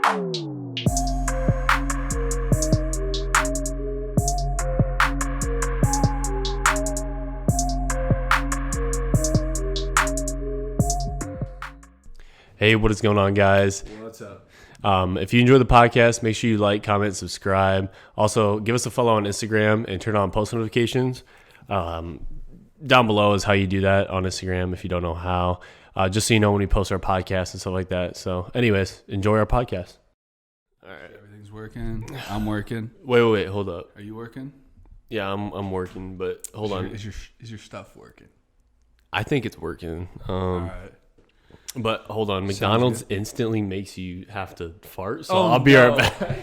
Hey, what is going on, guys? What's up? If you enjoy the podcast, make sure you like, comment, subscribe. Also, give us a follow on Instagram and turn on post notifications. Down below is how you do that on Instagram if you don't know how. Just so you know when we post our podcast and stuff like that. So, anyways, enjoy our podcast. All right. Everything's working. I'm working. Wait, hold up. Are you working? Yeah, I'm working, but hold on. Is your stuff working? I think it's working. All right. But hold on, McDonald's instantly makes you have to fart, so Oh, I'll be right back.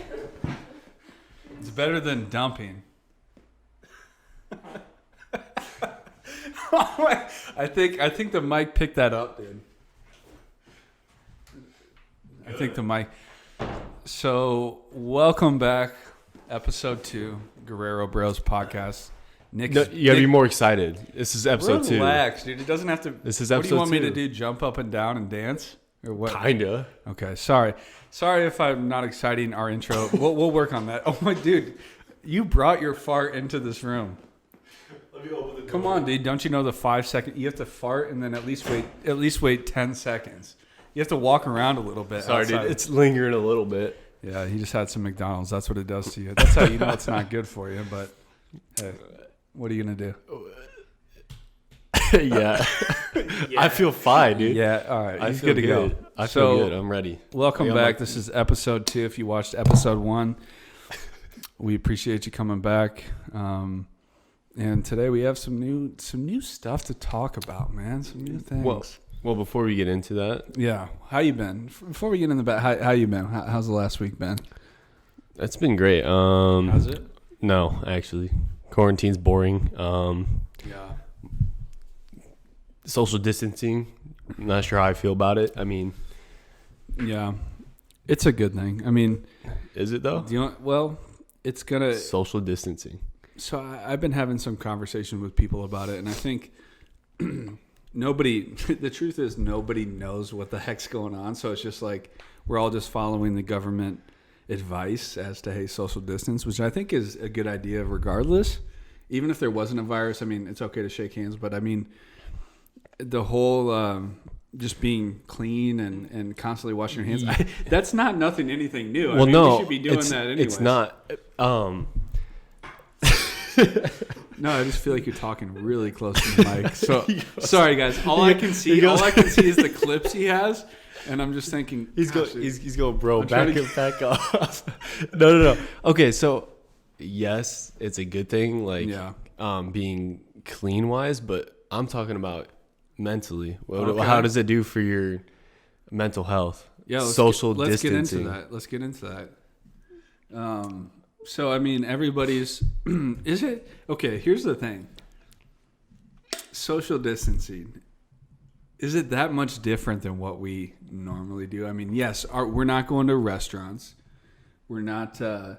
It's better than dumping. I think the mic picked that up, dude. I think the mic. So, welcome back, episode 2, Guerrero Bros podcast. You gotta be more excited. This is episode 2. Relax, dude. It doesn't have to. This is What episode do you want 2. me to do? Jump up and down and dance, or what? Kinda. Okay, sorry if I'm not exciting our intro. We'll work on that. Oh my dude, you brought your fart into this room. Let me open the door. Come on, dude. Don't you know the 5 second? You have to fart and then at least wait 10 seconds. You have to walk around a little bit. Sorry, outside. dude. It's lingering a little bit. Yeah, he just had some McDonald's. That's what it does to you. That's how you know it's not good for you. But hey, what are you gonna do? Yeah. I feel fine, dude. Yeah, all right. I He's feel good to go. I feel good. I'm ready. Welcome back. This is episode 2. If you watched episode 1, we appreciate you coming back. And today we have some new stuff to talk about, man. Some new things. Well, before we get into that, Yeah. How you been? Before we get in the back, how you been? How's the last week been? it's been great. How's it? No, actually, quarantine's boring. Yeah. Social distancing. Not sure how I feel about it. I mean, Yeah. It's a good thing. I mean, is it though? it's gonna. Social distancing. So I've been having some conversation with people about it, and I think the truth is nobody knows what the heck's going on. So it's just like we're all just following the government advice as to, hey, social distance, which I think is a good idea regardless. Even if there wasn't a virus, I mean, it's okay to shake hands. But I mean, the whole just being clean and constantly washing your hands, that's not anything new. Well, I mean, no, you should be doing that anyways. It's not. No, I just feel like you're talking really close to the mic. So sorry, guys. All I can see is the clips he has, and I'm just thinking He's going, bro, back off. No. Okay, so yes, it's a good thing, like being clean wise, but I'm talking about mentally. How does it do for your mental health? Yeah, social let's distancing. Let's get into that. So I mean, everybody's is it okay? Here's the thing: social distancing. Is it that much different than what we normally do? I mean, yes, we're not going to restaurants. We're not. We're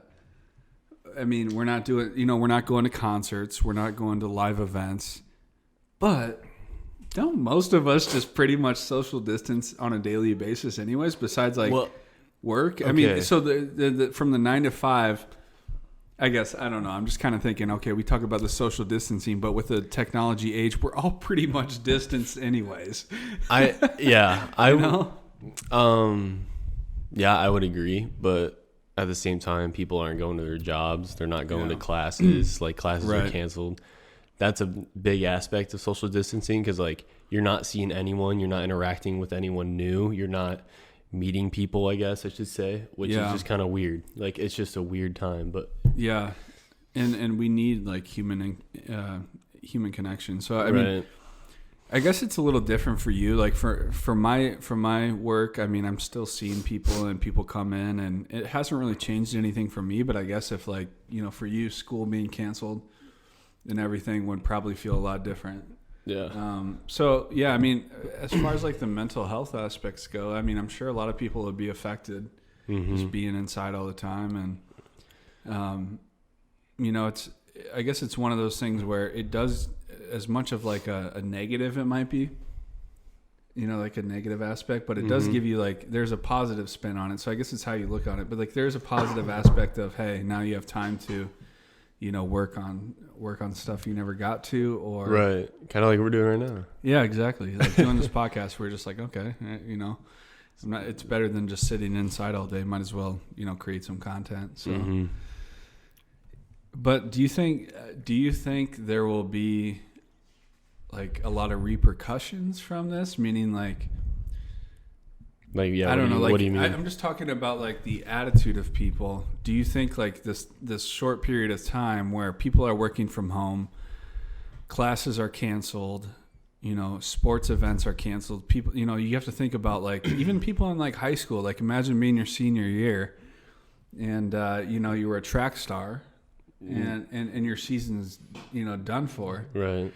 not doing. We're not going to concerts. We're not going to live events. But don't most of us just pretty much social distance on a daily basis, anyways? Besides, work. Okay. I mean, so the from the 9 to 5. I guess, I don't know. I'm just kind of thinking, okay, we talk about the social distancing, but with the technology age, we're all pretty much distanced anyways. I would agree, but at the same time, people aren't going to their jobs. They're not going to classes. Like, classes are canceled. That's a big aspect of social distancing because, like, you're not seeing anyone. You're not interacting with anyone new. You're not meeting people, I guess I should say, which is just kind of weird. Like, it's just a weird time, but yeah, and we need like human connection. So I mean, I guess it's a little different for you. Like for my work, I mean, I'm still seeing people and people come in, and it hasn't really changed anything for me. But I guess if like for you, school being canceled and everything would probably feel a lot different. Yeah. So yeah, I mean, as far as like the mental health aspects go, I mean, I'm sure a lot of people would be affected just being inside all the time, and I guess it's one of those things where it does, as much of like a negative it might be, like a negative aspect, but it does give you like, there's a positive spin on it. So I guess it's how you look on it, but like there's a positive aspect of, hey, now you have time to, work on stuff you never got to, or right. Kind of like we're doing right now. Yeah, exactly. Like doing this podcast, we're just like, okay, it's better than just sitting inside all day. Might as well, create some content. So, but do you think there will be like a lot of repercussions from this? Meaning like yeah, I don't know. What do you mean? I'm just talking about like the attitude of people. Do you think like this short period of time where people are working from home, classes are canceled, sports events are canceled. People, you have to think about like even people in like high school. Like imagine being your senior year, and you were a track star, and your season's done for. Right.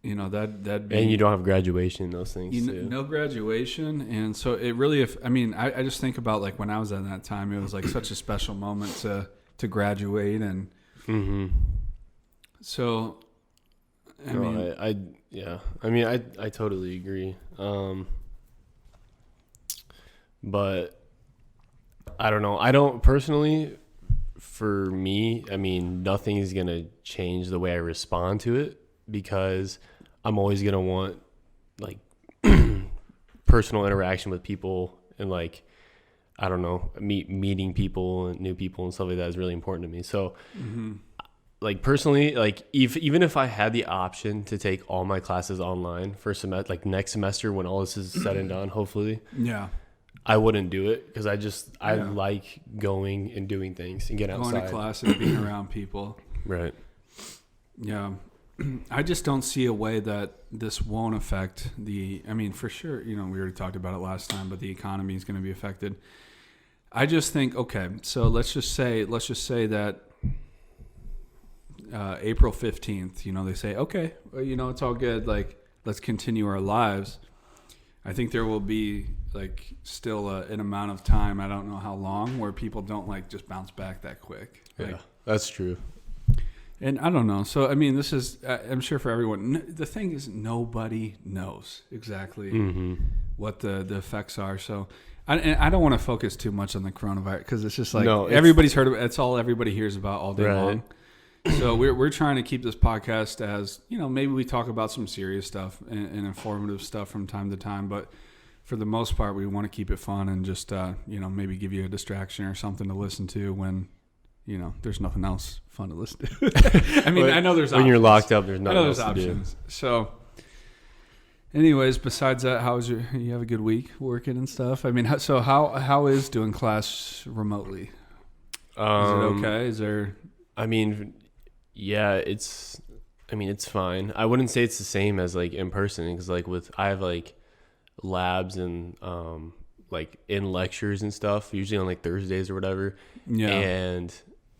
That'd be, and you don't have graduation, those things too. No graduation, and so it really, I just think about like when I was at that time, it was like such a special moment to graduate, and so I totally agree. But I don't know. I don't personally. For me, nothing is gonna change the way I respond to it, because I'm always going to want like personal interaction with people, and like, I don't know, meeting people and new people and stuff like that is really important to me. So like personally, like even if I had the option to take all my classes online for semester, like next semester when all this is said and done, hopefully, I wouldn't do it, because I like going and doing things and getting outside. Going to class and being around people. Right. Yeah. I just don't see a way that this won't affect for sure, we already talked about it last time, but the economy is going to be affected. I just think, okay, so let's just say that April 15th, they say, okay, well, it's all good. Like, let's continue our lives. I think there will be like still an amount of time, I don't know how long, where people don't like just bounce back that quick. Yeah, that's true. And I don't know. So, this is, I'm sure for everyone, the thing is nobody knows exactly what the effects are. So I don't want to focus too much on the coronavirus, because it's just like everybody's heard of it. It's all everybody hears about all day long. So we're trying to keep this podcast as, maybe we talk about some serious stuff and informative stuff from time to time. But for the most part, we want to keep it fun and just, maybe give you a distraction or something to listen to when, there's nothing else fun to listen to. I know there's options. When you're locked up, there's nothing else to do. So, anyways, besides that, you have a good week working and stuff? So how is doing class remotely? Is it okay? Is there? Yeah, it's fine. I wouldn't say it's the same as like in person, because like I have like labs and like in lectures and stuff, usually on like Thursdays or whatever. Yeah. And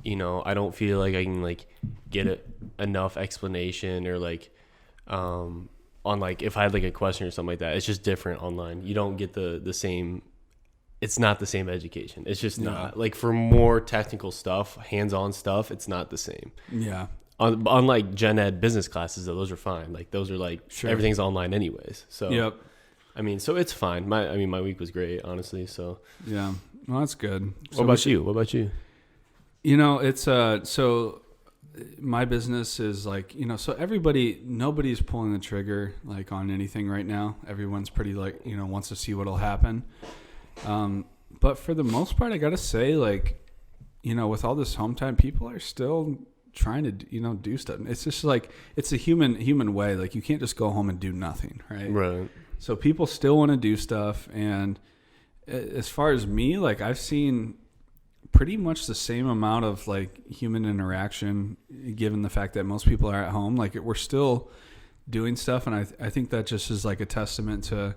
I don't feel like I can like get enough explanation, or like on like if I had like a question or something like that. It's just different online. You don't get the same. It's not the same education. It's just not. Like for more technical stuff, hands-on stuff, it's not the same. Yeah. Unlike gen ed business classes, though, those are fine. Like those are like everything's online anyways. So yep. So it's fine. My week was great, honestly. So yeah, well, that's good. What about you? It's so my business is like, so nobody's pulling the trigger like on anything right now. Everyone's pretty like, wants to see what'll happen. But for the most part, I gotta say, like, with all this home time, people are still trying to, do stuff. It's just like, it's a human way. Like, you can't just go home and do nothing, right? Right. So people still want to do stuff. And as far as me, like, I've seen pretty much the same amount of like human interaction, given the fact that most people are at home. Like, we're still doing stuff. And I think that just is like a testament to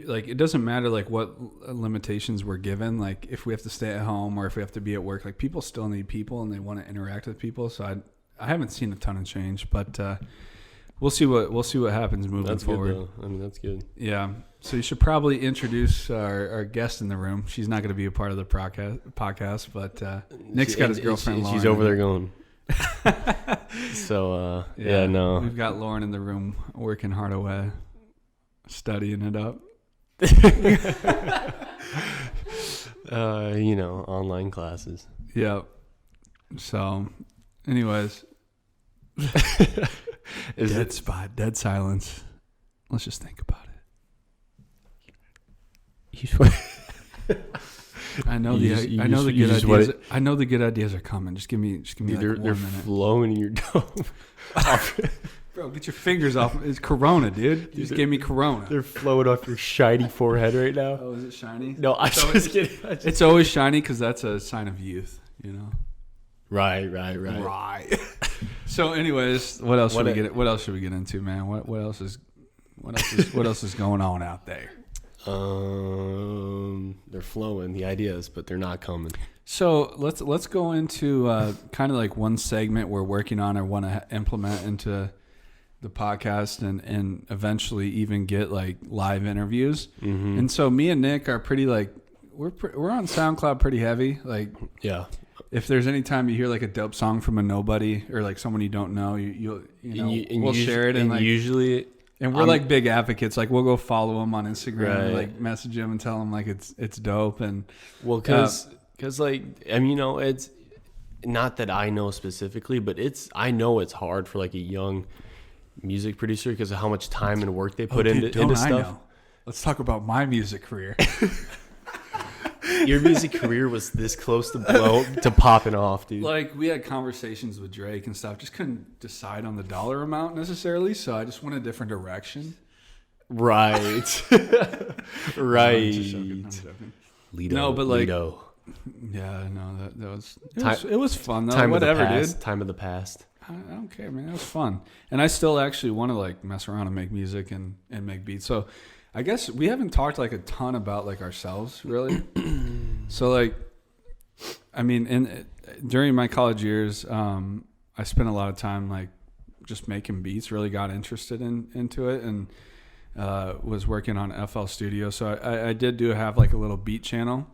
like, it doesn't matter like what limitations we're given, like if we have to stay at home or if we have to be at work, like people still need people and they want to interact with people. So I haven't seen a ton of change, but we'll see what happens moving forward. Good, though. That's good. Yeah. So you should probably introduce our guest in the room. She's not going to be a part of the podcast, but Nick's got his girlfriend Lauren. She's over there going. So no, we've got Lauren in the room working hard away. Studying it up. Online classes. Yep. So, anyways. Dead spot, dead silence. Let's just think about it. I know the good ideas are coming. Just give me Dude, like they're 1 minute. flowing in your dome. Bro, get your fingers off. It's Corona, dude. You just gave me Corona. They're flowing off your shiny forehead right now. Oh, is it shiny? No, I'm just kidding. It's always shiny because that's a sign of youth, you know? Right. So, anyways, what else should we get into, man? What else is going on out there? They're flowing, the ideas, but they're not coming. So let's go into kind of like one segment we're working on or want to implement into the podcast and eventually even get like live interviews. Mm-hmm. And so me and Nick are pretty like we're on SoundCloud pretty heavy. Like, yeah. If there's any time you hear like a dope song from a nobody or like someone you don't know, we'll share it. And like, usually, and we're like big advocates. Like we'll go follow them on Instagram, right. And like message them and tell them like it's dope. And because like, I mean, it's not that I know specifically, but I know it's hard for like a young music producer because of how much time and work they put into stuff. Know. Let's talk about my music career. Your music career was this close to popping off, dude. Like we had conversations with Drake and stuff, just couldn't decide on the dollar amount necessarily, so I just went a different direction. Right. Right. I'm joking. Lido, no, but like Lido. Yeah, no, it was fun though. Dude. Time of the past. I don't care, man. It was fun. And I still actually want to like mess around and make music and make beats. So I guess we haven't talked like a ton about like ourselves really. So like, I mean, during my college years, I spent a lot of time like just making beats, really got interested into it and was working on FL Studio. So I did have like a little beat channel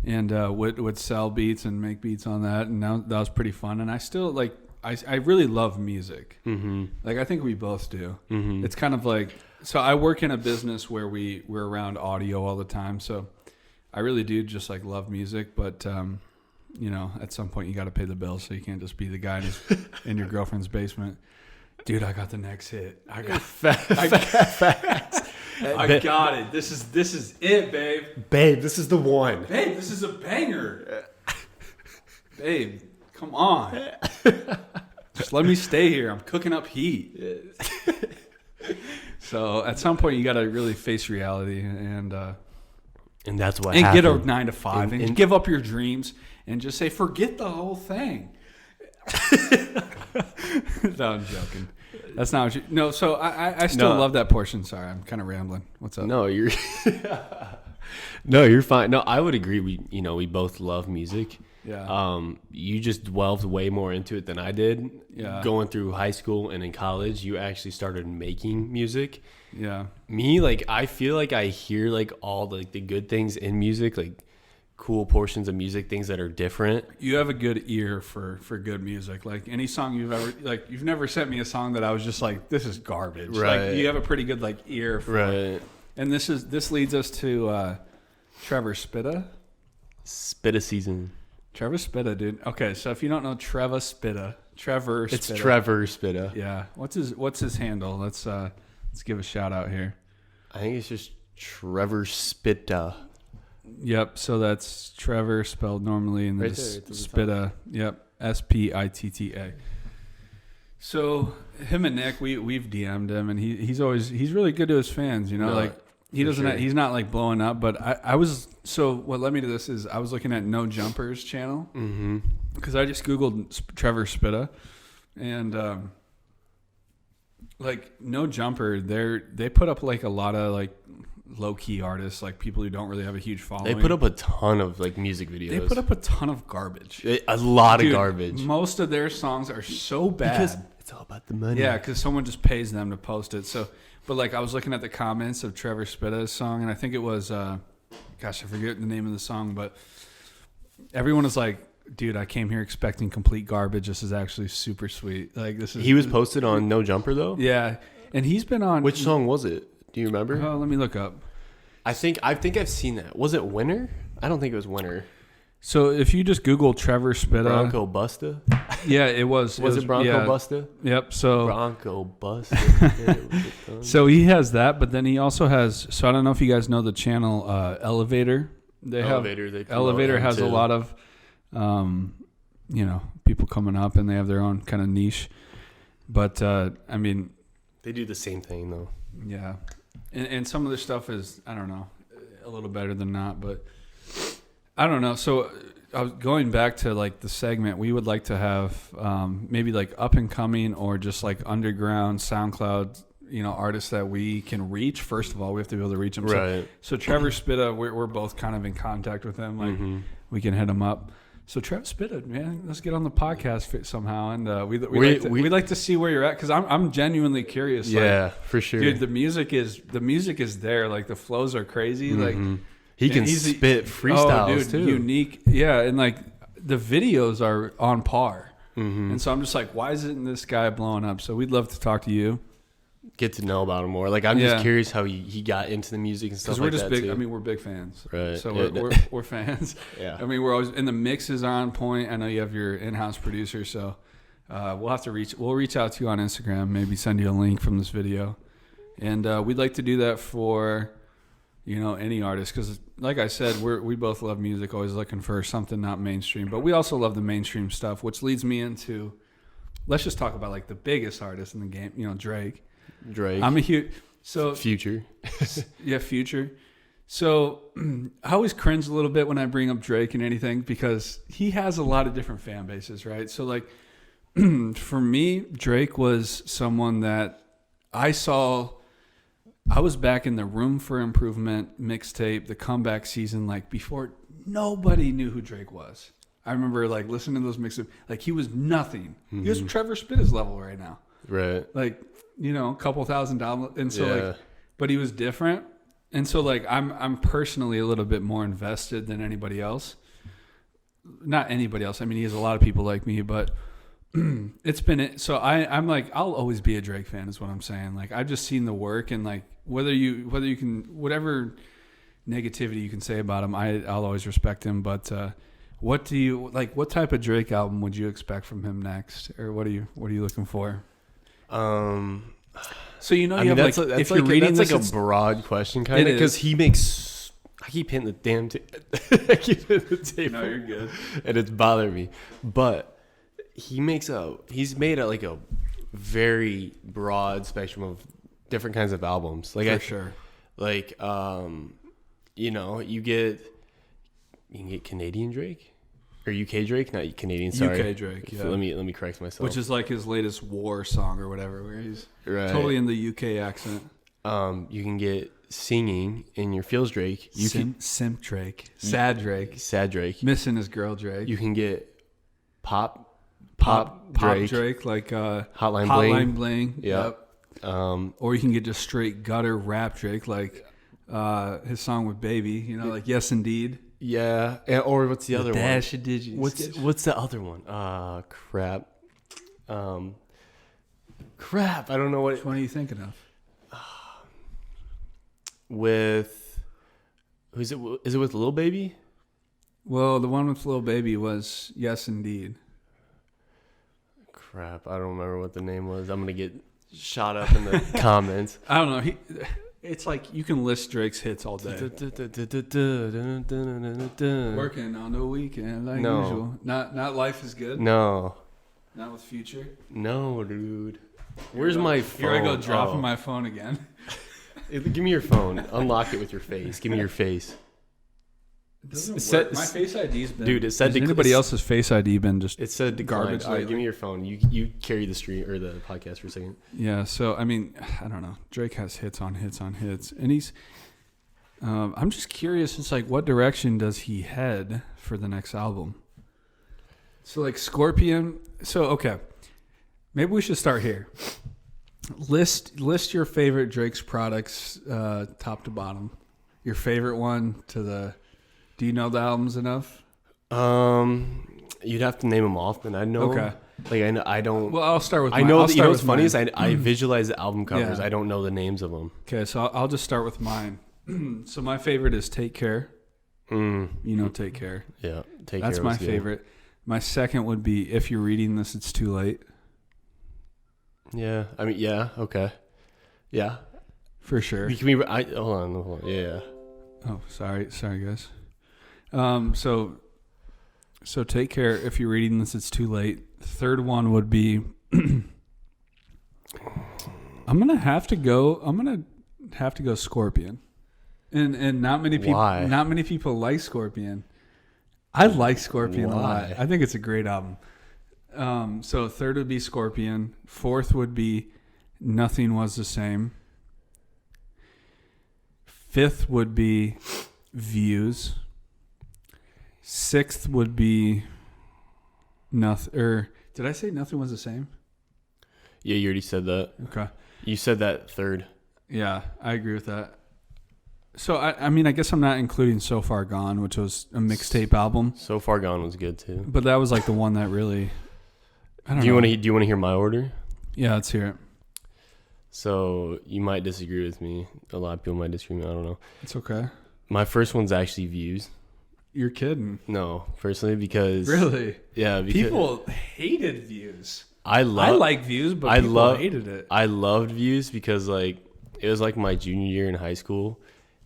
and would sell beats and make beats on that. And that was pretty fun. And I still like, I really love music. Mm-hmm. Like I think we both do. Mm-hmm. It's kind of like, so I work in a business where we're around audio all the time. So I really do just like love music, but at some point you got to pay the bills. So you can't just be the guy in your girlfriend's basement. Dude, I got the next hit. I got facts. I got it. This is it, babe. Babe, this is the one. Babe, this is a banger. Babe, come on. Just let me stay here. I'm cooking up heat. So at some point you got to really face reality and that's what and happened. Get a 9 to 5 and give up your dreams and just say forget the whole thing. No, I'm joking. That's not what you. No, so I still love that portion. Sorry, I'm kind of rambling. What's up? No, you're. No, you're fine. No, I would agree. We both love music. Yeah. You just delved way more into it than I did. Yeah. Going through high school and in college, you actually started making music. Yeah. Me, like, I feel like I hear like all the good things in music, like cool portions of music, things that are different. You have a good ear for good music. Like any song you've never sent me a song that I was just like, this is garbage. Right. Like you have a pretty good like ear for right. And this leads us to Trevor Spitta. Spitta season. Trevor Spitta, dude. Okay, so if you don't know Trevor Spitta. It's Trevor Spitta. Yeah. What's his handle? Let's give a shout out here. I think it's just Trevor Spitta. Yep. So that's Trevor spelled normally and then right Spitta. Yep. Spitta. So him and Nick, we've DM'd him and he's really good to his fans. You know, like he doesn't. Sure. He's not like blowing up. But I was. So what led me to this is I was looking at No Jumper's channel because I just googled Trevor Spitta and like No Jumper, they put up like a lot of like low key artists, like people who don't really have a huge following. They put up a ton of like music videos. They put up a ton of garbage. A lot of garbage. Most of their songs are so bad. Because it's all about the money. Yeah, because someone just pays them to post it. So, but like I was looking at the comments of Trevor Spitta's song, and I think it was, I forget the name of the song, but everyone was like, dude, I came here expecting complete garbage. This is actually super sweet. Like this is. He was posted on No Jumper though. Yeah, And he's been on. Which song was it? Do you remember? Let me look up. I think I've seen that. Was it Winter? I don't think it was Winter. So if you just Google Trevor Spitta, Bronco Busta. Yeah, it was. Was it Bronco Busta? Yep. So Bronco Busta. So he has that, but then he also has. So I don't know if you guys know the channel Elevator. Elevator has a lot of, people coming up, and they have their own kind of niche. But I mean, they do the same thing though. Yeah, and some of the stuff is, I don't know, a little better than not, but I don't know. So I was going back to like the segment. We would like to have maybe like up and coming or just like underground SoundCloud, artists that we can reach. First of all, we have to be able to reach them. Right. So Trevor Spitta, we're both kind of in contact with him. Like we can hit him up. So Trevor Spitta, man, let's get on the podcast somehow, and we'd like to see where you're at, because I'm genuinely curious. Yeah, like, for sure, dude. The music is there. Like the flows are crazy. Like he can spit freestyles too. Unique. Yeah, and like the videos are on par. And so I'm just like, why isn't this guy blowing up? So we'd love to talk to you. Get to know about him more. Like I'm just curious how he got into the music and stuff like that. Because we're just big. Too. I mean, we're big fans. Right. So we're fans. Yeah. I mean, we're always, and the mixes are on point. I know you have your in-house producer, so we'll reach out to you on Instagram. Maybe send you a link from this video, and we'd like to do that for, any artist, because like I said, we both love music. Always looking for something not mainstream, but we also love the mainstream stuff, which leads me into, let's just talk about like the biggest artist in the game. Drake. I'm a huge Future. Yeah, Future. So I always cringe a little bit when I bring up Drake and anything, because he has a lot of different fan bases, right? So like for me, Drake was someone that I saw. I was back in the Room for Improvement mixtape, the comeback season, like before nobody knew who Drake was. I remember like listening to those mixtapes, like he was nothing. He was Trevor Spitta's level right now. Right. Like, a couple thousand dollars. And so but he was different. And so like, I'm personally a little bit more invested than anybody else. Not anybody else. I mean, he has a lot of people like me, but it's been it. So I'm like, I'll always be a Drake fan is what I'm saying. Like, I've just seen the work, and like, whether you can, whatever negativity you can say about him, I'll always respect him. But, what type of Drake album would you expect from him next? Or what are you looking for? So that's a broad question, kind of, because he makes. I keep hitting the damn. I keep hitting the table. No, you're good, and it's bothering me. But he's made a very broad spectrum of different kinds of albums. Like for sure. Like you can get Canadian Drake. Or UK Drake, not Canadian. Sorry, UK Drake. Yeah. Let me correct myself. Which is like his latest War song or whatever, where he's totally in the UK accent. You can get Singing in your Feels Drake. Simp Drake, Sad Drake, Missing His Girl Drake. You can get Pop Drake, like Hotline Bling. Yep. Or you can get just straight gutter rap Drake, like his song with Baby. Like Yes Indeed. Yeah, or what's the other one? Dash of digits. What's the other one? Crap. Crap. I don't know what. Which one are you thinking of? With is it with Lil Baby? Well, the one with Lil Baby was Yes Indeed. Crap, I don't remember what the name was. I'm gonna get shot up in the comments. I don't know. It's like you can list Drake's hits all day. Working on the weekend like usual. Not Life is Good? No. Not with Future? No, dude. Where's my phone? Here I go dropping my phone again. Give me your phone. Unlock it with your face. Give me your face. It doesn't work. My Face ID's been... Dude, it said... Has anybody else's Face ID been just... It said garbage. All right, give me your phone. You carry the stream or the podcast for a second. Yeah, so, I mean, I don't know. Drake has hits on hits on hits. And he's... I'm just curious. It's like, what direction does he head for the next album? So, like, Scorpion... So, okay. Maybe we should start here. List your favorite Drake's products, top to bottom. Your favorite one to the... Do you know the albums enough? You'd have to name them off, and I know. Okay. Like I don't. Well, I'll start with. I know. You know what's funny is I visualize the album covers. Yeah. I don't know the names of them. Okay, so I'll just start with mine. So my favorite is Take Care. You know, Take Care. Yeah, Take That's Care. my was good. favorite. My second would be If You're Reading This, It's Too Late. Yeah, I mean, yeah, okay, yeah, For sure. hold on, yeah. Oh, sorry, guys. So Take Care. If You're Reading This, It's Too Late. Third one would be. I'm gonna have to go Scorpion, and not many people. Why? Not many people like Scorpion. I like Scorpion a lot. Why? I think it's a great album. So third would be Scorpion. Fourth would be Nothing Was the Same. Fifth would be Views. Sixth would be nothing. Or did I say Nothing Was the Same? Yeah, you already said that. Okay. You said that third. Yeah, I agree with that. So I mean, I guess I'm not including So Far Gone, which was a mixtape album. So Far Gone was good too. But that was like the one that really. I don't know. Do you want to hear my order? Yeah, let's hear it. So you might disagree with me. A lot of people might disagree with me. I don't know. It's okay. My first one's actually Views. You're kidding. No, personally, because Really? yeah, because People hated Views. I like Views, but people hated it. I loved Views because like it was like my junior year in high school,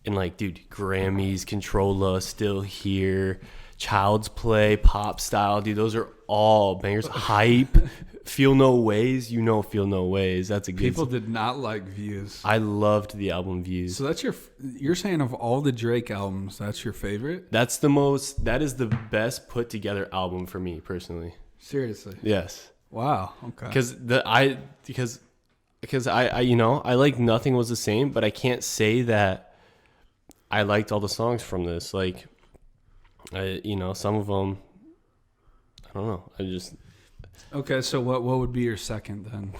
and like, dude, Grammys, Controlla, Still Here, Child's Play, Pop Style, dude, those are all bangers. Hype, Feel No Ways, Feel No Ways. That's a good. People did not like Views. I loved the album Views. So that's you're saying of all the Drake albums, that's your favorite? That is the best put together album for me personally. Seriously? Yes. Wow. Okay. Because I like Nothing Was the Same, but I can't say that I liked all the songs from this. Like, some of them, I don't know. I just. Okay, so what would be your second then?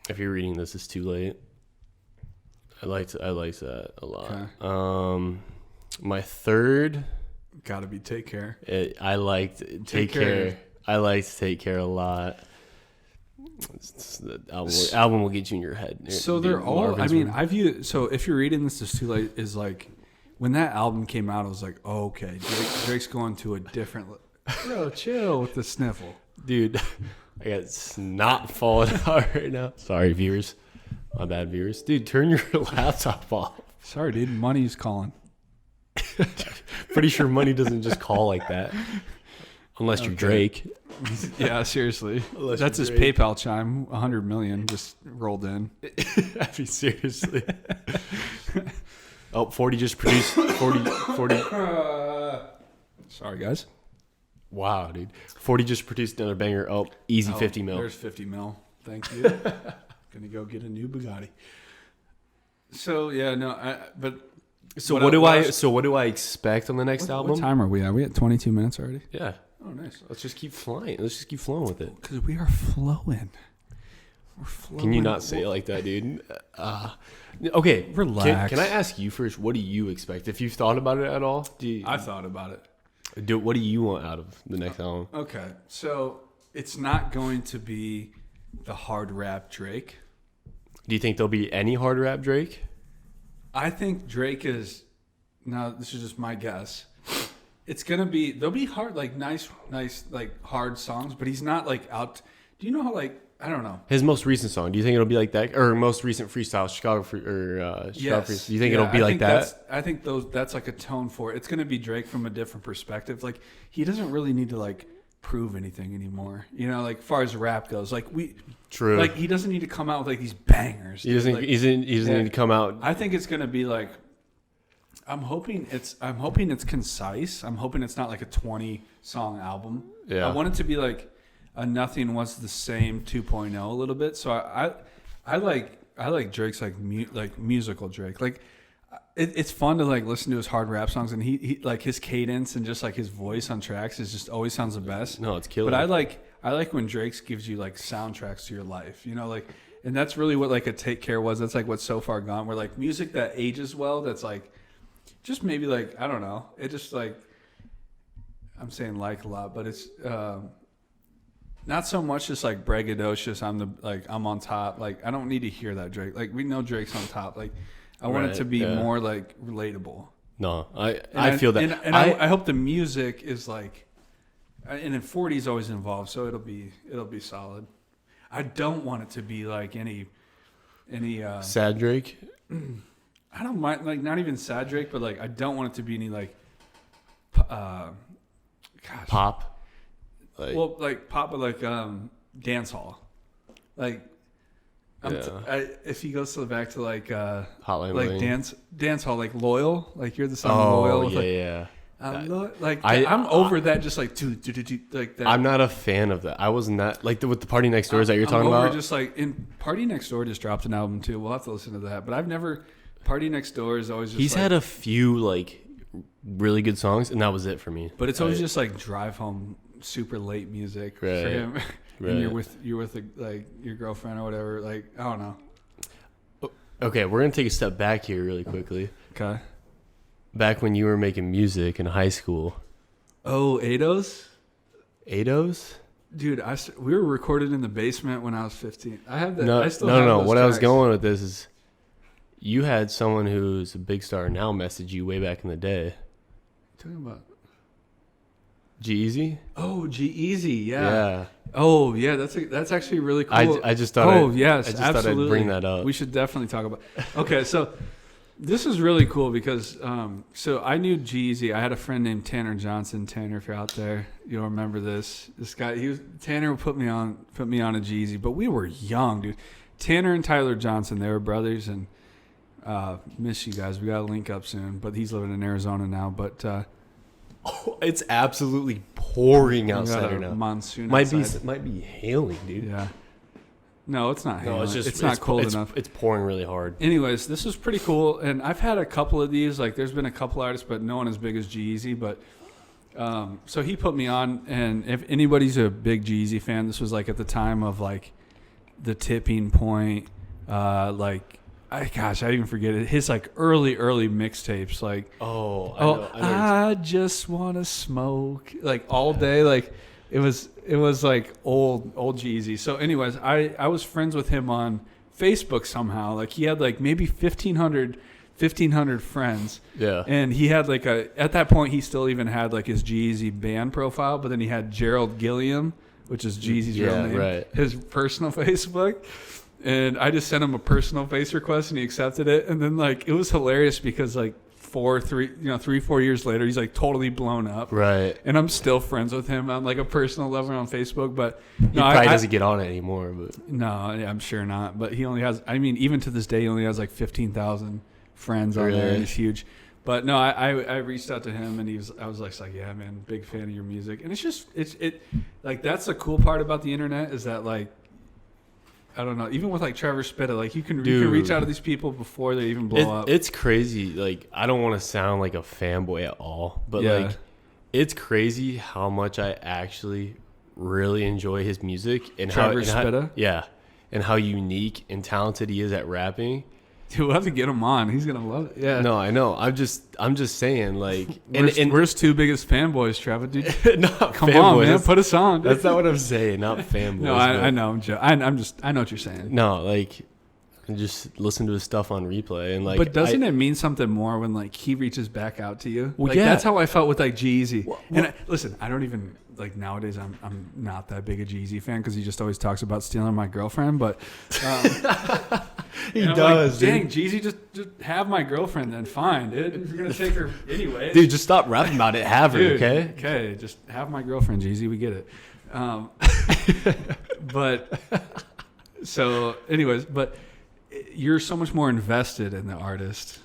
If You're Reading This, It's Too Late. I liked that a lot. Okay. My third. Gotta be Take Care. I liked Take Care. I liked Take Care a lot. The album will get you in your head. So they're all. I mean, I view. So If You're Reading This, Is Too Late is like when that album came out. I was like, oh, okay, Drake's going to a different. Bro, chill with the sniffle, dude. I got snot falling out right now. Sorry, viewers. My bad, viewers. Dude, turn your laptop off. Sorry, dude. Money's calling. Pretty sure money doesn't just call like that. Unless you're Drake. Yeah, seriously. That's his Drake. PayPal chime. 100 million just rolled in. I mean, seriously. 40 just produced 40. Sorry, guys. Wow, dude. 40 just produced another banger. Easy 50 mil. There's 50 mil. Thank you. Gonna go get a new Bugatti. So yeah, no, So what do I expect on the next album? What time are we at? We at 22 minutes already? Yeah. Oh, nice. Let's just keep flying. Let's just keep flowing with it. Because we are flowing. We're flowing. Can you not say it like that, dude? Okay. Relax. Can I ask you first, what do you expect? If you've thought about it at all? I've thought about it. What do you want out of the next album? Okay. So it's not going to be the hard rap Drake. Do you think there'll be any hard rap Drake? I think Drake is, now this is just my guess. It's going to be, there'll be hard, like nice, like hard songs, but he's not like out. Do you know how like, I don't know. His most recent song, do you think it'll be like that? Or most recent freestyle, Chicago Yes. Freestyle? Do you think it'll be like that? I think that's like a tone for it. It's going to be Drake from a different perspective. Like he doesn't really need to like prove anything anymore. Like as far as rap goes, like True. Like he doesn't need to come out with like these bangers. He doesn't need to come out. I think it's going to be like, I'm hoping it's concise. I'm hoping it's not like a 20 song album. Yeah. I want it to be like a Nothing Was the Same 2.0 a little bit. So I like Drake's like musical Drake. Like it's fun to like listen to his hard rap songs, and he like his cadence and just like his voice on tracks is just always sounds the best. No, it's killer. But I like when Drake's gives you like soundtracks to your life. Like, and that's really what like a Take Care was. That's like what So Far Gone. Where like music that ages well. That's like just maybe like I don't know. It just like I'm saying like a lot, but it's Not so much just like braggadocious. I'm on top. Like I don't need to hear that Drake. Like we know Drake's on top. Like I want it to be more like relatable. No, I feel that. And I hope the music is like, and then 40 is always involved, so it'll be solid. I don't want it to be like any sad Drake. I don't mind, like not even sad Drake, but like I don't want it to be any like pop. Like pop, but like dance hall. Like if he goes back to like Hotline like Bling. dance hall, like Loyal, like you're the song Loyal. Yeah. I'm over that. Just like like that. I'm not a fan of that. I wasn't that like with the Party Next Door that you're talking over about. Just like in Party Next Door just dropped an album too. We'll have to listen to that. But I've never. Party Next Door is always just. He's had a few like really good songs, and that was it for me. But it's always just like drive home, super late music for him. Right. And you're with like your girlfriend or whatever. Like I don't know. Okay, we're gonna take a step back here really quickly. Okay. Back when you were making music in high school. Oh, Ados? Ados? Dude, we were recorded in the basement when I was 15. I have that. No, I still have those What tracks. I was going with this is you had someone who's a big star now message you way back in the day. Talking about G-Eazy? Oh, G-Eazy, yeah. Yeah. Oh, yeah, that's actually really cool. I just thought yes, thought I'd bring that up. We should definitely talk about. Okay, so this is really cool because so I knew G-Eazy. I had a friend named Tanner Johnson. Tanner, if you're out there, you'll remember this. This guy, Tanner put me on a G-Eazy, but we were young, dude. Tanner and Tyler Johnson, they were brothers, and miss you guys. We got to link up soon, but he's living in Arizona now. But it's absolutely pouring outside right now. Monsoon might outside. be hailing, dude. Yeah. No, it's not. No, it's not cold enough. It's pouring really hard. Anyways, this was pretty cool, and I've had a couple of these. Like, there's been a couple artists, but no one as big as G-Eazy. But so he put me on, and if anybody's a big G-Eazy fan, this was like at the time of like the tipping point. I even forget it. His like early mixtapes, like I just want to smoke, like all day, like it was like old G-Eazy. So anyways, I was friends with him on Facebook somehow. Like he had like maybe 1,500 friends. Yeah. And he had like at that point he still even had like his G-Eazy band profile, but then he had Gerald Gilliam, which is G-Eazy's real name, right. his personal Facebook. And I just sent him a personal face request, and he accepted it. And then, like, it was hilarious because, like, 3-4 years later, he's like totally blown up. Right. And I'm still friends with him on like a personal level on Facebook. But he probably doesn't get on it anymore. But no, I'm sure not. But he only has. I mean, even to this day, he only has like 15,000 friends on there. And he's huge. But no, I reached out to him, and I was like, yeah, man, big fan of your music. And it's just like that's the cool part about the internet is that like. I don't know. Even with like Trevor Spitta, like you can reach out to these people before they even blow up. It's crazy. Like I don't want to sound like a fanboy at all, but like it's crazy how much I actually really enjoy his music and Trevor Spitta. Yeah, and how unique and talented he is at rapping. Dude, we'll have to get him on. He's gonna love it. Yeah. No, I know. I'm just saying, like, where's two biggest fanboys, Trevor? Dude, not come fanboys. on, man, put us on. That's not what I'm saying. Not fanboys. No, I know. I know what you're saying. No, like, just listen to his stuff on replay and like. But doesn't it mean something more when like he reaches back out to you? Well, like, that's how I felt with like G-Eazy. And listen, I don't even. Like nowadays, I'm not that big a G-Eazy fan because he just always talks about stealing my girlfriend. But he does. Like, dang, G-Eazy, just have my girlfriend then. Fine, dude. If you're gonna take her anyway, dude, just stop rapping about it. Have her, okay? Okay, just have my girlfriend, G-Eazy. We get it. But so, anyways, but you're so much more invested in the artist.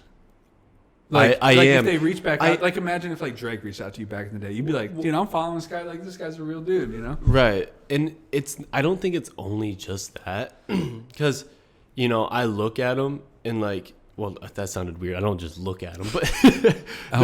Like, I am. If they reach back out, like imagine if like Drake reached out to you back in the day, you'd be like, dude, I'm following this guy. Like this guy's a real dude, you know? Right. And I don't think it's only just that, because I look at him and like, well, that sounded weird. I don't just look at him, but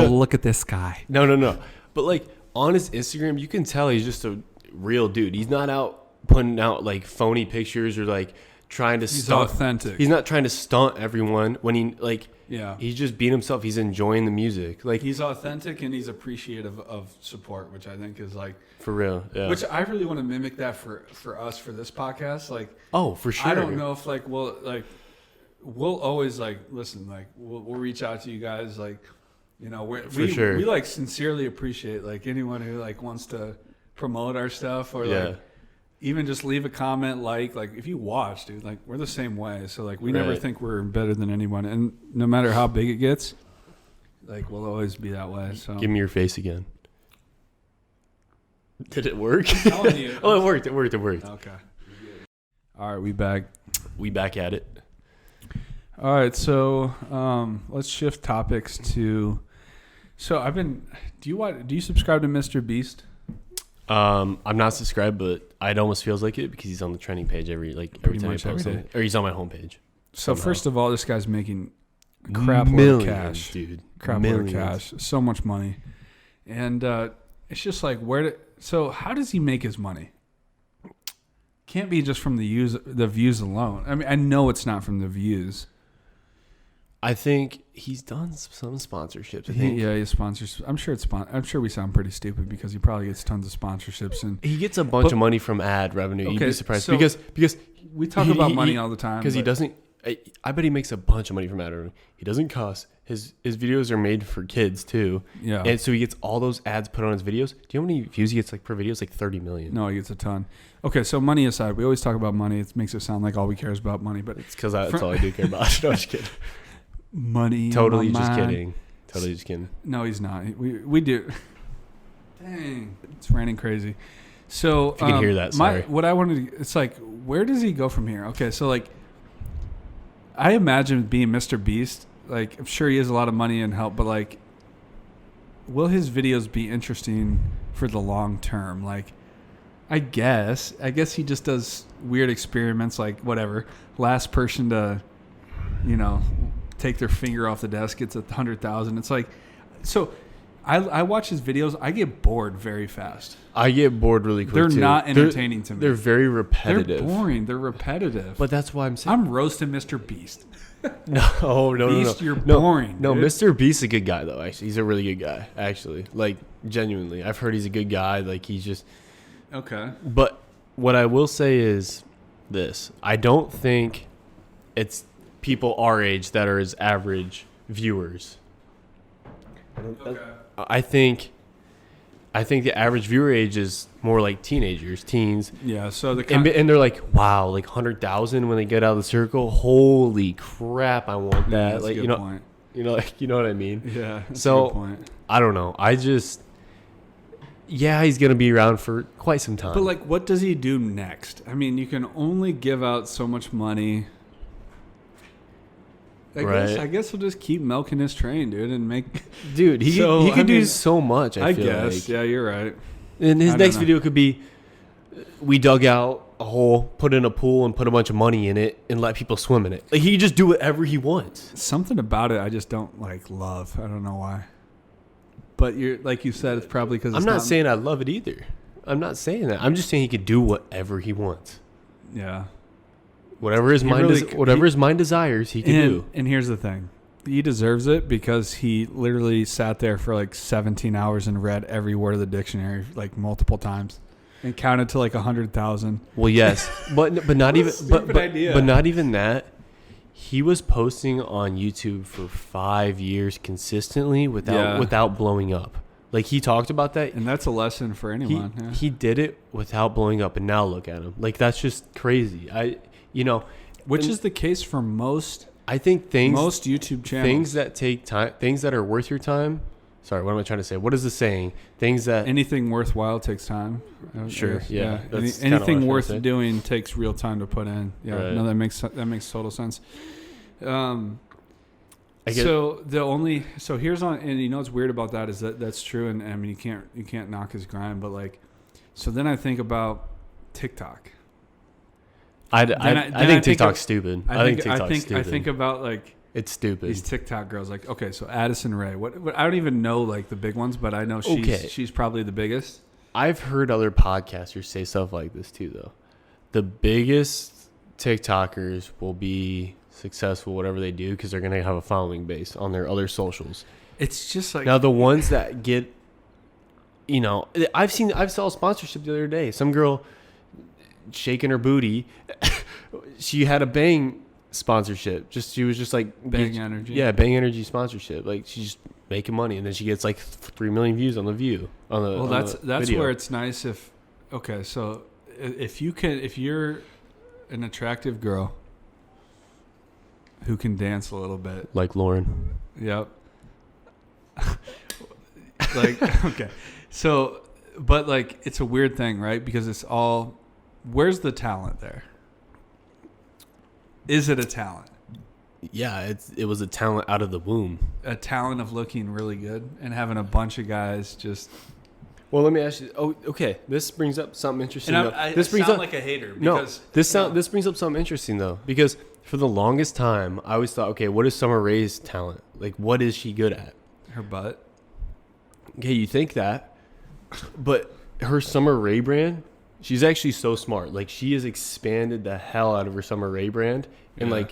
look at this guy. No. But like on his Instagram, you can tell he's just a real dude. He's not out putting out like phony pictures or like trying to He's stunt. authentic. He's not trying to stunt everyone when he like. Yeah. He's just being himself. He's enjoying the music. Like He's authentic and he's appreciative of support, which I think is like for real. Yeah. Which I really want to mimic that for us for this podcast. Like, oh, for sure. I don't know if like we'll always like listen. Like we'll reach out to you guys. Like, you know, we like sincerely appreciate like anyone who like wants to promote our stuff or like even just leave a comment. Like if you watch, dude, like we're the same way. So like we never think we're better than anyone, and no matter how big it gets, like we'll always be that way. So give me your face again. Did it work? Oh, it worked. It worked. Okay. All right, we back. We back at it. All right, so let's shift topics to. So Do you subscribe to Mr. Beast? I'm not subscribed, but it almost feels like it because he's on the trending page every time I post something, or he's on my homepage. So first of all, this guy's making a crap load of cash, dude. Crap load of cash, so much money, and it's just like so how does he make his money? Can't be just from the views alone. I mean, I know it's not from the views. I think he's done some sponsorships. I think. He sponsors. I'm sure we sound pretty stupid because he probably gets tons of sponsorships and he gets a bunch of money from ad revenue. Okay, You'd be surprised so because we talk about money all the time. Because he doesn't. I bet he makes a bunch of money from ad revenue. He doesn't cuss. His videos are made for kids too. Yeah. And so he gets all those ads put on his videos. Do you know how many views he gets like per video? It's like 30 million. No, he gets a ton. Okay, so money aside, we always talk about money. It makes it sound like all we care is about money, but it's because that's all I do care about. No, I'm just kidding. Money. Totally just kidding. Totally just kidding. No, he's not. We do. Dang, it's raining crazy. So if you can hear that, sorry. What I wanted to, it's like, where does he go from here? Okay, so like, I imagine being Mr. Beast. Like, I'm sure he has a lot of money and help, but like, will his videos be interesting for the long term? Like, I guess he just does weird experiments, like whatever. Last person to, take their finger off the desk gets 100,000. It's like, so I watch his videos. I get bored very fast. I get bored really quick. They're too. not entertaining to me. They're very repetitive. They're boring. They're repetitive. But that's why I'm saying I'm roasting Mr. Beast. No, Beast, you're boring. No, dude. Mr. Beast's a good guy though. Actually, he's a really good guy. Actually, like genuinely, I've heard he's a good guy. Like he's just okay. But what I will say is this: I don't think it's people our age that are his average viewers. Okay. I think the average viewer age is more like teenagers, teens. Yeah. So and they're like, wow, like 100,000 when they get out of the circle. Holy crap, I want that. Yeah, that's like a good point. you know what I mean? Yeah. That's so a good point. I don't know. He's gonna be around for quite some time. But like, what does he do next? I mean, you can only give out so much money. I guess he'll just keep milking his train, dude, and make. Dude, he can do so much. I feel guess. like. Yeah, you're right. And his next video could be, we dug out a hole, put in a pool, and put a bunch of money in it, and let people swim in it. Like he can just do whatever he wants. Something about it, I just don't love. I don't know why. But you're like you said, it's probably because I'm not saying I love it either. I'm not saying that. I'm just saying he could do whatever he wants. Yeah. Whatever his mind desires, he can do. And here's the thing. He deserves it because he literally sat there for like 17 hours and read every word of the dictionary like multiple times and counted to like 100,000. Well, yes, but not even but not even that. He was posting on YouTube for 5 years consistently without blowing up. Like he talked about that, and that's a lesson for anyone. He did it without blowing up, and now look at him. Like that's just crazy. Which is the case for most. I think most YouTube channels, things that take time, things that are worth your time. Sorry, what am I trying to say? What is the saying? Things that anything worthwhile takes time. Sure, yeah. Anything worth doing takes real time to put in. Yeah, right. No, that makes total sense. So here's on, and what's weird about that is that's true, and I mean you can't knock his grind, but like, so then I think about TikTok. I think TikTok's stupid. I think about like it's stupid. These TikTok girls, like, okay, so Addison Rae. What I don't even know like the big ones, but I know she's probably the biggest. I've heard other podcasters say stuff like this too, though. The biggest TikTokers will be successful, whatever they do, because they're going to have a following base on their other socials. It's just like... Now, the ones that get, I saw a sponsorship the other day. Some girl shaking her booty. She had a Bang sponsorship. She was just like... Bang Energy? Yeah, Bang Energy sponsorship. Like, she's making money, and then she gets like 3 million views on the View. That's video. where it's nice if... Okay, so if you're an attractive girl who can dance a little bit. Like Lauren. Yep. Okay. So, but like, it's a weird thing, right? Because it's all, where's the talent there? Is it a talent? Yeah, it was a talent out of the womb. A talent of looking really good and having a bunch of guys just... Well, let me ask you. Oh, okay. This brings up something interesting. And I sound like a hater. Because, this brings up something interesting though, because for the longest time, I always thought, okay, what is Summer Rae's talent? Like, what is she good at? Her butt. Okay, you think that, but her Summer Rae brand, she's actually so smart. Like, she has expanded the hell out of her Summer Rae brand, and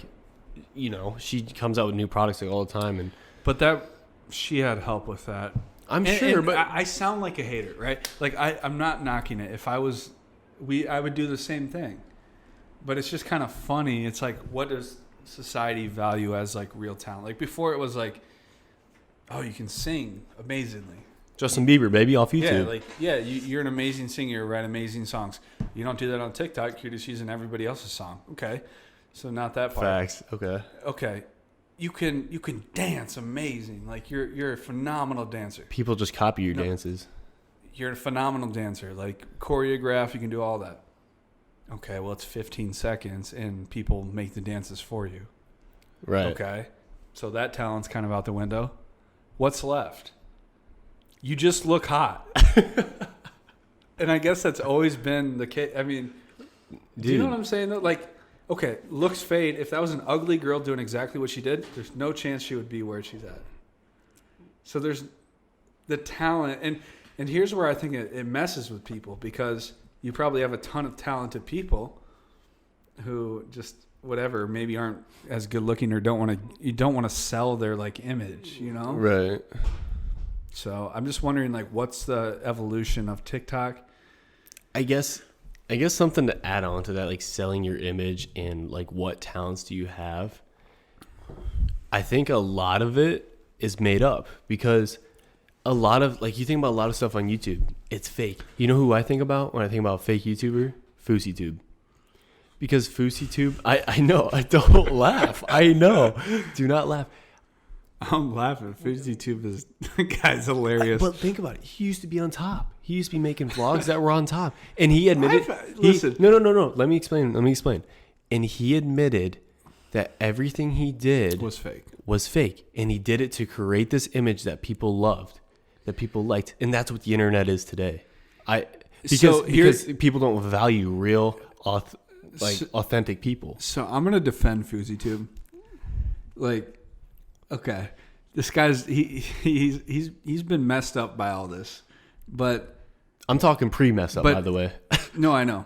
she comes out with new products like all the time. But she had help with that. I'm sure, but I sound like a hater, right? Like I'm not knocking it. If I was, I would do the same thing. But it's just kind of funny. It's like, what does society value as like real talent? Like before, it was like, oh, you can sing amazingly. Justin Bieber, baby, off YouTube. You're an amazing singer. You write amazing songs. You don't do that on TikTok. You're just using everybody else's song. Okay, so not that far. Facts. Okay. You can dance amazing. Like you're a phenomenal dancer. People just copy your dances. You're a phenomenal dancer. Like choreograph, you can do all that. Okay, well it's 15 seconds and people make the dances for you. Right. Okay. So that talent's kind of out the window. What's left? You just look hot. And I guess that's always been the case. I mean, do you know what I'm saying though? Like, okay, looks fade. If that was an ugly girl doing exactly what she did, there's no chance she would be where she's at. So there's the talent. And here's where I think it messes with people, because you probably have a ton of talented people who just, whatever, maybe aren't as good looking or you don't want to sell their like image, Right. So I'm just wondering, like, what's the evolution of TikTok? I guess something to add on to that, like selling your image and like what talents do you have. I think a lot of it is made up, because a lot of, like, you think about a lot of stuff on YouTube, it's fake. You know who I think about when I think about fake YouTuber? FouseyTube. Because FouseyTube, I know, I don't laugh. I know. Do not laugh. I'm laughing. FouseyTube is, guy's hilarious. But think about it. He used to be on top. He used to be making vlogs that were on top. And he admitted... Listen. No. Let me explain. And he admitted that everything he did... Was fake. And he did it to create this image that people loved, that people liked. And that's what the internet is today. Because people don't value real, authentic people. So I'm going to defend FouseyTube. Like... Okay, this guy's he's been messed up by all this, but I'm talking pre-mess up, by the way. No, I know,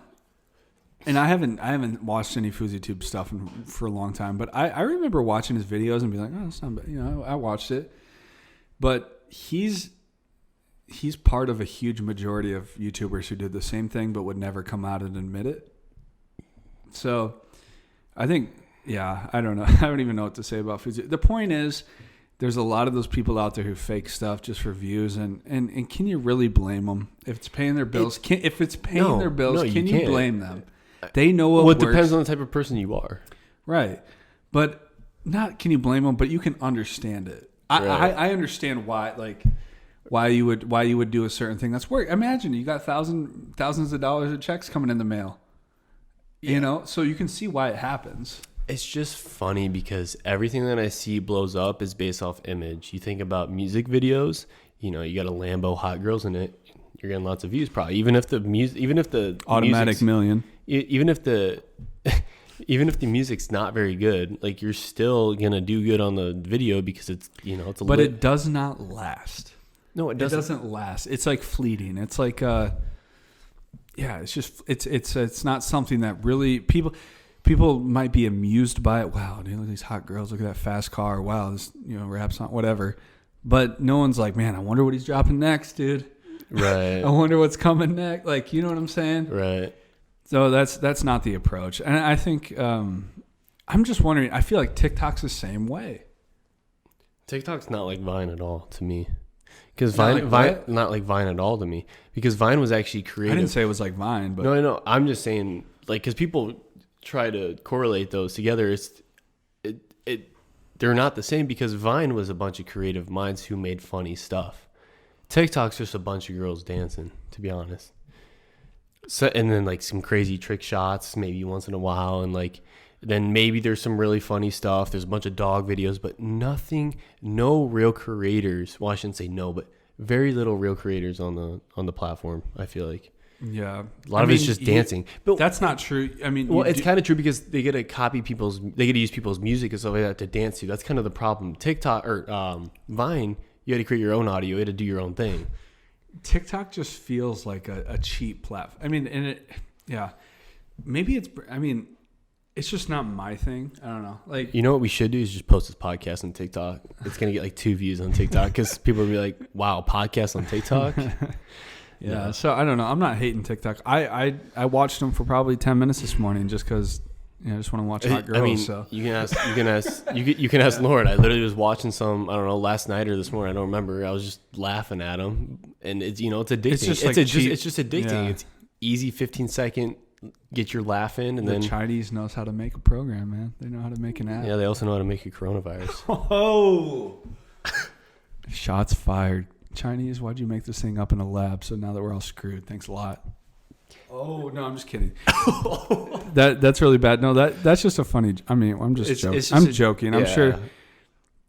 and I haven't watched any FouseyTube stuff for a long time. But I remember watching his videos and being like, oh, it's not bad. I watched it, but he's part of a huge majority of YouTubers who did the same thing but would never come out and admit it. So, I think. Yeah, I don't know. I don't even know what to say about FouseyTube. The point is, there's a lot of those people out there who fake stuff just for views, and can you really blame them if it's paying their bills? Can you blame them? They know what works. Well, it depends on the type of person you are, right? But not can you blame them? But you can understand it. I understand why you would do a certain thing. That's work. Imagine you got thousands of dollars of checks coming in the mail. Yeah. So you can see why it happens. It's just funny because everything that I see blows up is based off image. You think about music videos, you got a Lambo, hot girls in it, you're getting lots of views probably. Even if the automatic million, even if the music's not very good, like you're still gonna do good on the video because it's it's a. But it does not last. No, it doesn't. It doesn't last. It's like fleeting. It's like it's just it's not something that really people. people might be amused by it. Wow, dude, look at these hot girls. Look at that fast car. Wow, this rap song, whatever. But no one's like, man, I wonder what he's dropping next, dude. Right. I wonder what's coming next. Like, you know what I'm saying? Right. So that's not the approach. And I think I'm just wondering. I feel like TikTok's the same way. TikTok's not like Vine at all to me. Because Vine not like Vine at all to me. Because Vine was actually creative. I didn't say it was like Vine, but no. I'm just saying, like, because people try to correlate those together. They're not the same, because Vine was a bunch of creative minds who made funny stuff. TikTok's just a bunch of girls dancing, to be honest. So, and then like some crazy trick shots maybe once in a while, and like then maybe there's some really funny stuff. There's a bunch of dog videos, but no real creators. Well, I shouldn't say no, but very little real creators on the platform, I feel like. Yeah, a lot of it's just dancing. But that's not true. I mean, well, it's kind of true, because they get to use people's music and stuff like that to dance to. That's kind of the problem. TikTok or Vine, you had to create your own audio. You had to do your own thing. TikTok just feels like a cheap platform. I mean, maybe it's just not my thing. I don't know. Like, you know what we should do is just post this podcast on TikTok. It's gonna get like 2 views on TikTok, because people will be like, "Wow, podcast on TikTok." Yeah, so I don't know. I'm not hating TikTok. I watched them for probably 10 minutes this morning just because I just want to watch hot girls. I mean, so you can ask Lauren. I literally was watching some, I don't know, last night or this morning. I don't remember. I was just laughing at them, and it's it's addicting. It's just addicting. Yeah. It's easy, 15-second, get your laugh in, and then the Chinese knows how to make a program, man. They know how to make an app. Yeah, they also know how to make a coronavirus. Oh, shots fired. Chinese, why'd you make this thing up in a lab? So now that we're all screwed, thanks a lot. Oh no, I'm just kidding. That's really bad. No, that's just a funny. I mean, I'm just joking. I'm joking. Yeah. I'm sure.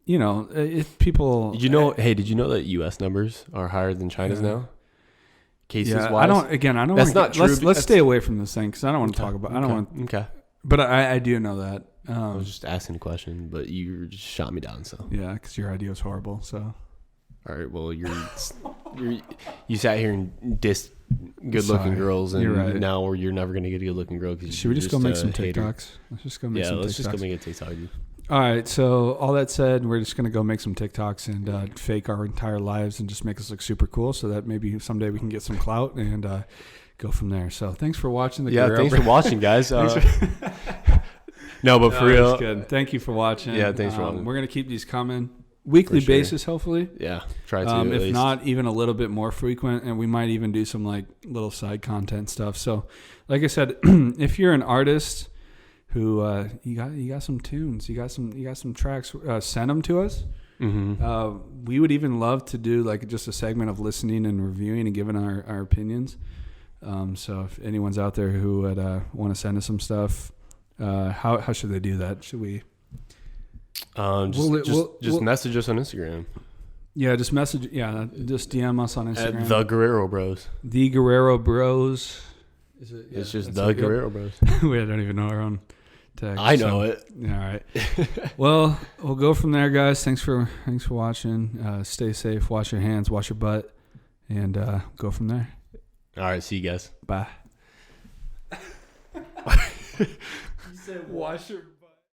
If people. Did you know that U.S. numbers are higher than China's now? Cases wise. I don't. That's not true. Let's stay away from this thing, because I don't want to talk about. I don't want. Okay. But I do know that. I was just asking a question, but you just shot me down. So. Yeah, because your idea was horrible. So. All right. Well, you sat here and dissed good-looking girls, and right. Now you're never gonna get a good-looking girl. Should we just go make some TikToks? Let's just go make some TikToks. Yeah, let's just go make a TikTok. Dude. All right. So all that said, we're just gonna go make some TikToks and fake our entire lives and just make us look super cool, so that maybe someday we can get some clout and go from there. So thanks for watching. Thanks for watching, guys. No, but for real, good. Thank you for watching. Yeah, thanks for watching. We're gonna keep these coming. Weekly basis, hopefully. Yeah, try to. If not, even a little bit more frequent, and we might even do some like little side content stuff. So, like I said, if you're an artist who you got some tunes, you got some tracks, send them to us. Mm-hmm. We would even love to do like just a segment of listening and reviewing and giving our opinions. So if anyone's out there who would want to send us some stuff, how should they do that? Should we? Just message us on Instagram. Yeah, just message. Yeah, just DM us on Instagram. At the Guerrero Bros. The Guerrero Bros. Is it? Yeah, it's just the Guerrero Bros. We don't even know our own tag. I know it. All right. Well, we'll go from there, guys. Thanks for watching. Stay safe. Wash your hands. Wash your butt, and go from there. All right. See you guys. Bye. You said wash your butt.